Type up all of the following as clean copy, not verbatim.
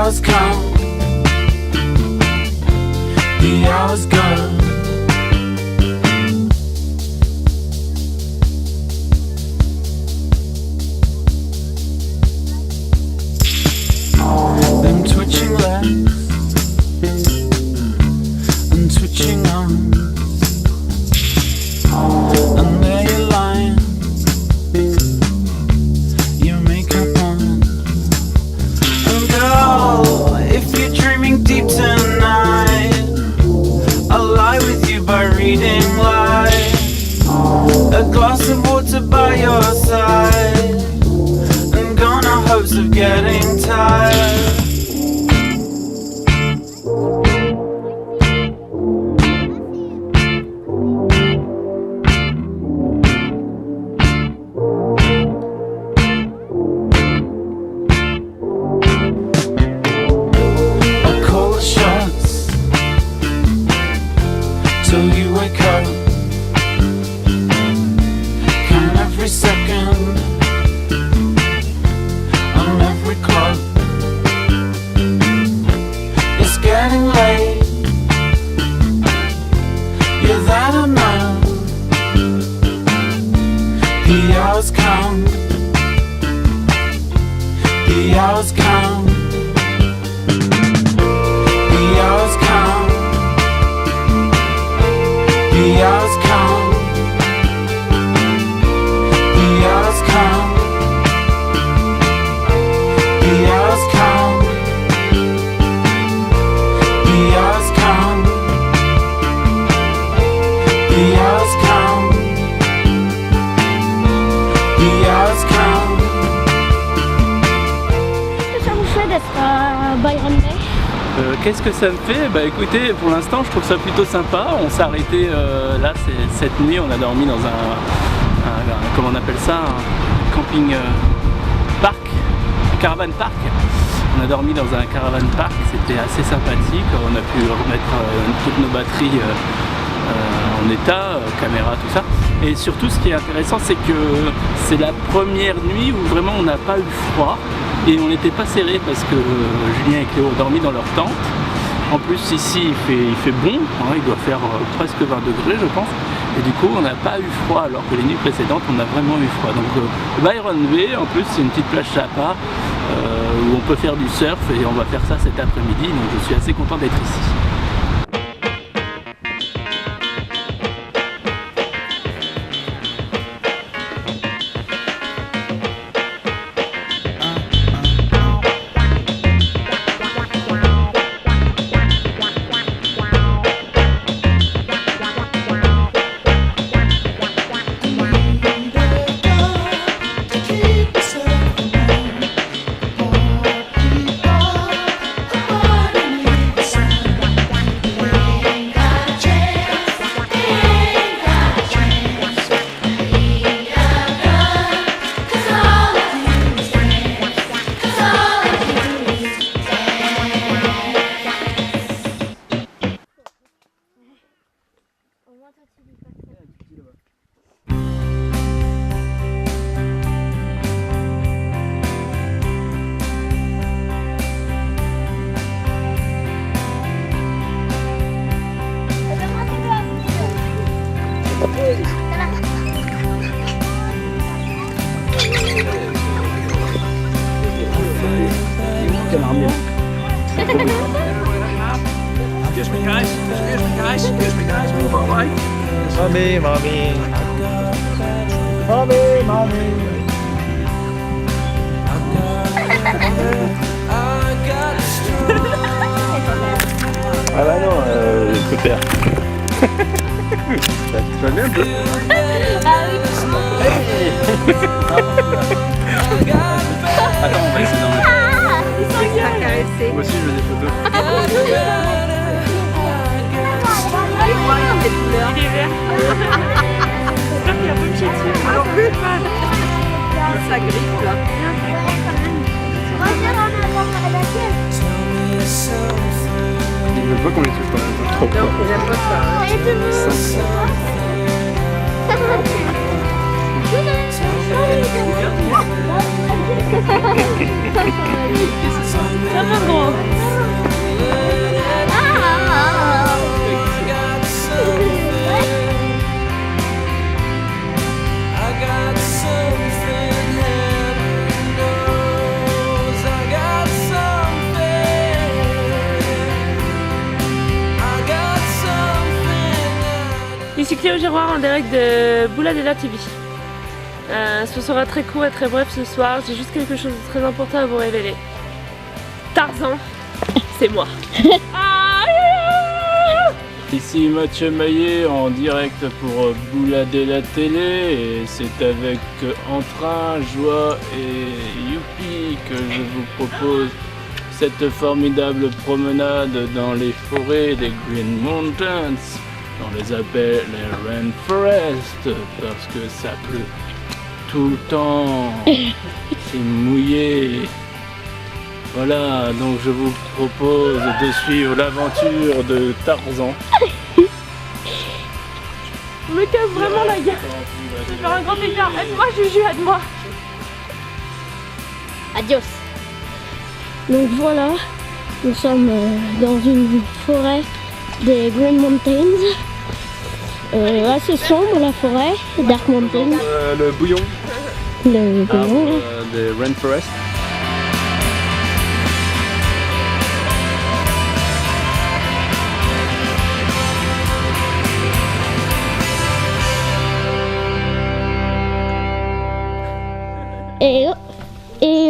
hours come, the hours go. Them twitching legs and twitching arms, and there you're lying, your makeup on. And girl, if you're dreaming deep tonight, I'll lie with you by reading light, a glass of water by your side, and gone are hopes of getting tired. Till you wake up, count every second on every clock. It's getting late, yeah, that I know. The hours count, the hours count, the hours count. The hours come, the hours come, the hours come, the hours come, the hours come, the hours come. Qu'est-ce que ça vous fait d'être à Byron Bay? Qu'est-ce que ça me fait? Bah écoutez, pour l'instant je trouve ça plutôt sympa. On s'est arrêté là cette nuit, on a dormi dans comment on appelle ça, un camping park, un caravan park. On a dormi dans un caravan park, c'était assez sympathique. On a pu remettre toutes nos batteries en état, caméra, tout ça. Et surtout ce qui est intéressant, c'est que c'est la première nuit où vraiment on n'a pas eu froid. Et on n'était pas serré parce que Julien et Cléo ont dormi dans leur tente. En plus ici il fait bon, hein, il doit faire presque 20 degrés je pense. Et du coup on n'a pas eu froid alors que les nuits précédentes on a vraiment eu froid. Donc Byron Bay en plus c'est une petite plage sympa où on peut faire du surf et on va faire ça cet après-midi. Donc je suis assez content d'être ici. Excuse me guys, move away. Mommy. Ah bah non, je peux faire. Ça va bien un peu. Attends, on va essayer d'en mettre. Moi aussi je veux des photos. Il est vert. J'espère qu'il y a beaucoup de chiens dessus. Ça griffe là. Il veut pas qu'on les touche pas. Trop Non, il aime pas ça. C'est un peu gros. Ici Cléo Giroir en direct de Bouladella TV. Ce sera très court et très bref ce soir. J'ai juste quelque chose de très important à vous révéler. Tarzan, c'est moi. Ici Mathieu Maillet en direct pour Bouladella Télé et c'est avec entrain, joie et youpi que je vous propose cette formidable promenade dans les forêts des Green Mountains. On les appelle les Rainforest parce que ça pleut tout le temps, c'est mouillé. Voilà, donc je vous propose de suivre l'aventure de Tarzan. Je me casse vraiment la gueule. Je vais faire un grand écart. Aide-moi Juju, aide-moi. Adios. Donc voilà, nous sommes dans une forêt des Green Mountains. Assez sombre la forêt, Dark Mountains. Le bouillon. Le bouillon. Des Rainforest. Et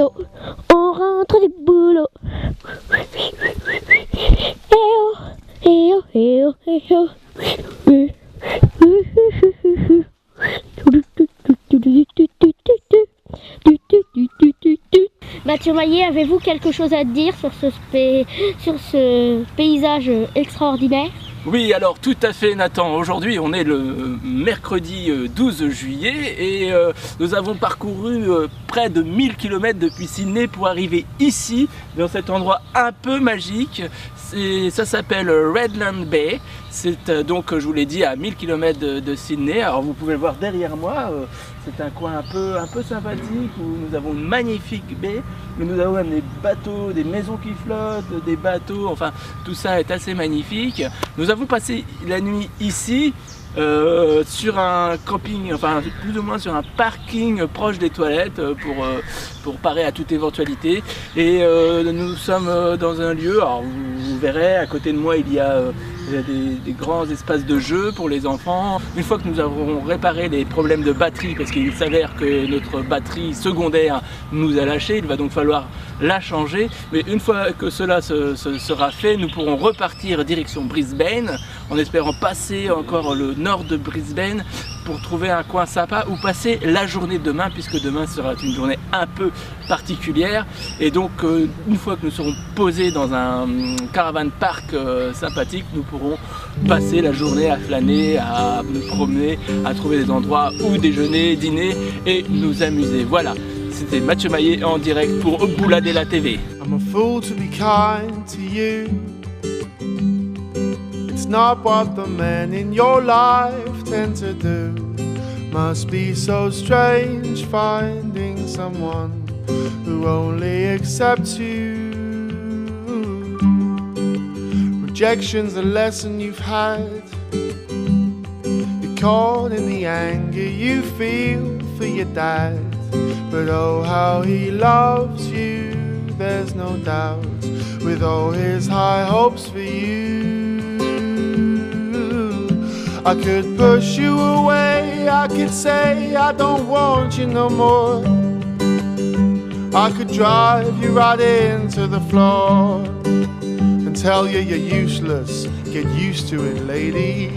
oh, on rentre du boulot. Et oh. Mathieu Maillet, avez-vous quelque chose à dire sur ce paysage extraordinaire? Oui, alors tout à fait Nathan, aujourd'hui on est le mercredi 12 juillet et nous avons parcouru près de 1000 km depuis Sydney pour arriver ici, dans cet endroit un peu magique. Ça s'appelle Redland Bay, c'est donc, je vous l'ai dit, à 1000 km de Sydney. Alors vous pouvez le voir derrière moi, c'est un coin un peu sympathique où nous avons une magnifique baie, mais nous avons même des bateaux, des maisons qui flottent, des bateaux, enfin tout ça est assez magnifique. Nous avons passé la nuit ici sur un camping, enfin plus ou moins sur un parking proche des toilettes pour parer à toute éventualité. Et nous sommes dans un lieu, alors vous verrez à côté de moi il y a des grands espaces de jeu pour les enfants. Une fois que nous avons réparé les problèmes de batterie, parce qu'il s'avère que notre batterie secondaire nous a lâché, il va donc falloir la changer. Mais une fois que cela sera fait, nous pourrons repartir direction Brisbane, en espérant passer encore le nord de Brisbane pour trouver un coin sympa où passer la journée de demain, puisque demain sera une journée un peu particulière. Et donc une fois que nous serons posés dans un caravan park sympathique, nous pourrons passer la journée à flâner, à nous promener, à trouver des endroits où déjeuner, dîner et nous amuser. Voilà, c'était Mathieu Maillet en direct pour Bouladella TV. I'm a fool to be kind to you. It's not what the men in your life tend to do. Must be so strange finding someone who only accepts you. Rejection's a lesson you've had. You're caught in the anger you feel for your dad. But oh, how he loves you, there's no doubt. With all his high hopes for you, I could push you away, I could say I don't want you no more. I could drive you right into the floor and tell you you're useless, get used to it, lady.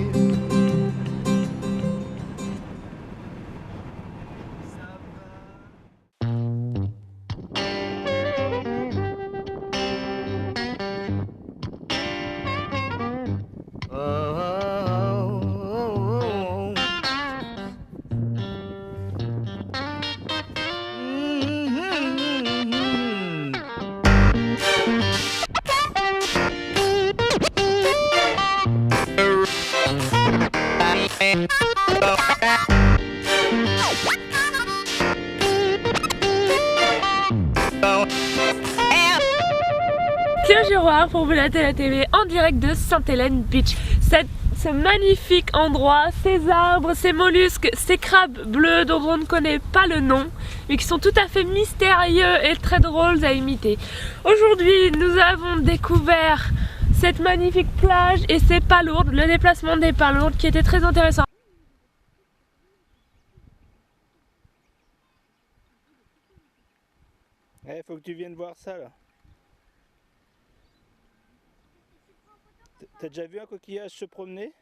Théo Giroir pour Boula de la TV en direct de Sainte-Hélène Beach. Ce magnifique endroit, ces arbres, ces mollusques, ces crabes bleus dont on ne connaît pas le nom, mais qui sont tout à fait mystérieux et très drôles à imiter. Aujourd'hui, nous avons découvert cette magnifique plage et ses palourdes, le déplacement des palourdes qui était très intéressant. Il faut que tu viennes voir ça là. T'as déjà vu un coquillage se promener?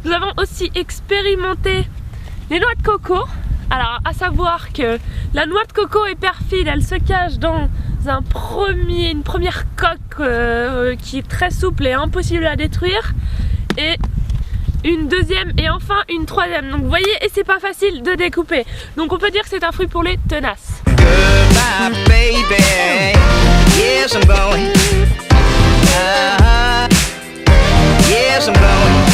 Nous avons aussi expérimenté les noix de coco. Alors, à savoir que la noix de coco est perfide, elle se cache dans une première coque qui est très souple et impossible à détruire, et une deuxième et enfin une troisième. Donc vous voyez, et c'est pas facile de découper. Donc on peut dire que c'est un fruit pour les tenaces. Goodbye, baby. Yes, I'm going. Yes, I'm going.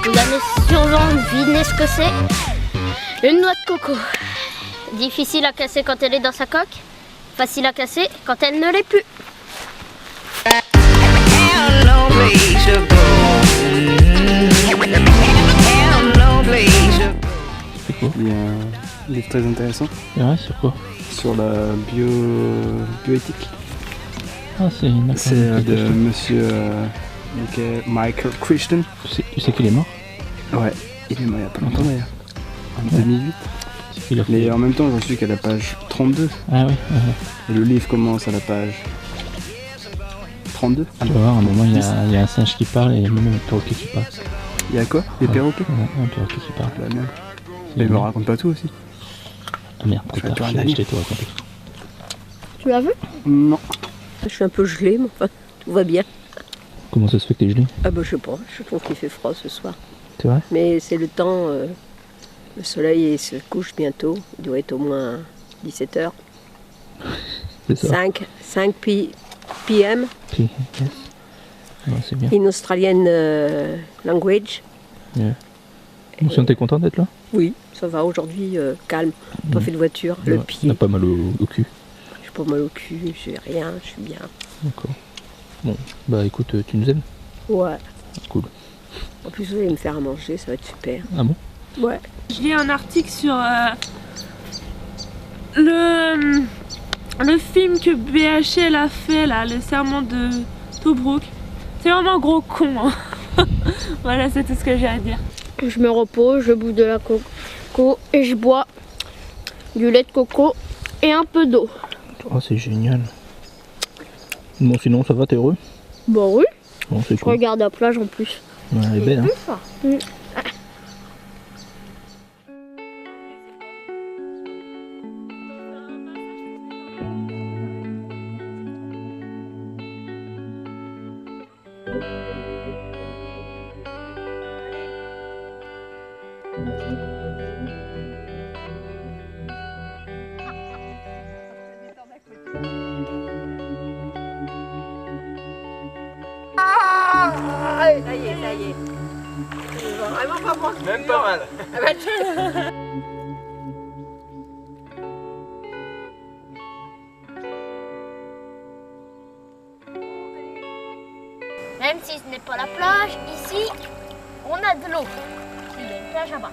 Vous avez sûrement deviné ce que c'est. Une noix de coco. Difficile à casser quand elle est dans sa coque. Facile à casser quand elle ne l'est plus. Il y a un livre très intéressant. Ouais, sur quoi? Sur la bioéthique. Ah, c'est de monsieur Michael Crichton. Tu sais qu'il est mort? Ouais, il est mort il n'y a pas longtemps d'ailleurs. En 2008. Mais en même temps, j'en suis qu'à la page 32. Ah oui. Et le livre commence à la page 32. Tu vas voir, à un moment, il y a un singe qui parle et même un perroquet qui parle. Il y a quoi? Des perroquets? Ouais, un perroquet qui parle. Bah merde. Mais il me raconte pas tout aussi. Ah merde, trop tard, je t'ai tout raconté. Tu l'as vu? Non. Je suis un peu gelée, mais enfin, tout va bien. Comment ça se fait que t'es gelé? Ah bah je sais pas, je trouve qu'il fait froid ce soir. C'est vrai? Mais c'est le temps, le soleil se couche bientôt, il doit être au moins 17h. C'est ça. 5 p.m. Yes. Ouais, c'est bien. in Australian language. Yeah. Donc t'es content d'être là? Oui, ça va aujourd'hui, calme, pas fait de voiture, le pied. T'as pas mal au cul? J'ai pas mal au cul, j'ai rien, je suis bien. D'accord. Bon, bah écoute, tu nous aimes? Ouais. Cool. En plus vous allez me faire à manger, ça va être super. Ah bon? Ouais. Je lis un article sur le film que BHL a fait là, le serment de Tobruk. C'est vraiment un gros con. Hein. Voilà, c'est tout ce que j'ai à dire. Je me repose, je bois de la coco et je bois du lait de coco et un peu d'eau. Oh, c'est génial. Bon, sinon, ça va, t'es heureux? Bah oui. Bon, c'est Je cool. regarde la plage en plus. Ouais, elle est belle, hein? Ça y est, ça y est. Je vais vraiment pas prendre. Même pas mal. Ah bah, Même si ce n'est pas la plage, ici, on a de l'eau. Il y a une plage là-bas.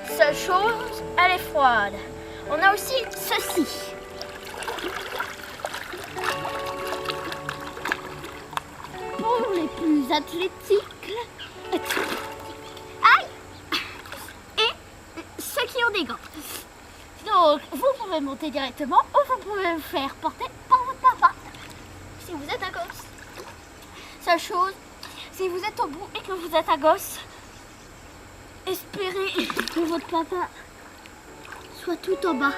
Seule chose, elle est froide. On a aussi ceci. Pour les plus athlétiques. Aïe! Et ceux qui ont des gants. Donc, vous pouvez monter directement ou vous pouvez le faire porter par votre papa. Si vous êtes un gosse. Seule chose, si vous êtes au bout et que vous êtes un gosse, espérez que votre papa soit tout en bas.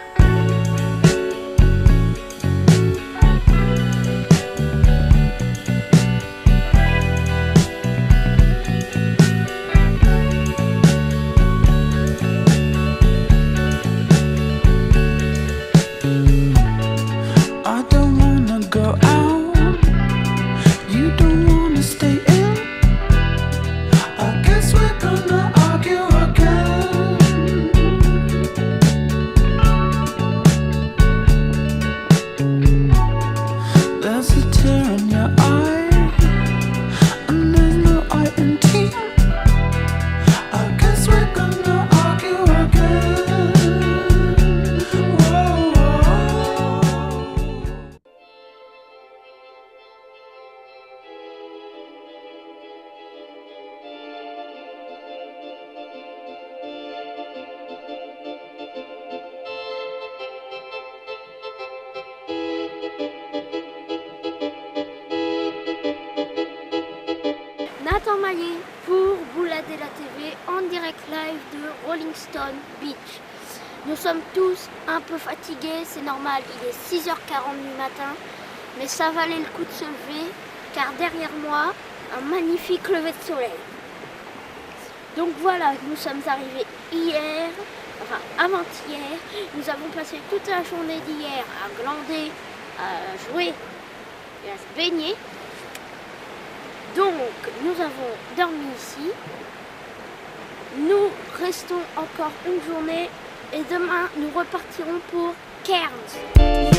Nathan Maillet pour Bouladella TV en direct live de Rolling Stone Beach. Nous sommes tous un peu fatigués, c'est normal, il est 6h40 du matin, mais ça valait le coup de se lever car derrière moi, un magnifique lever de soleil. Donc voilà, nous sommes arrivés hier, enfin avant-hier, nous avons passé toute la journée d'hier à glander, à jouer et à se baigner. Donc nous avons dormi ici, nous restons encore une journée et demain nous repartirons pour Cairns.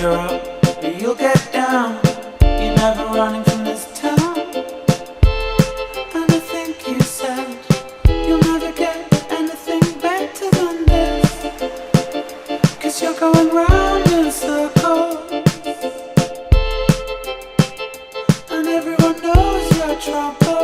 You're up, you'll get down. You're never running from this town. And I think you said you'll never get anything better than this. 'Cause you're going round in circles. And everyone knows your trouble.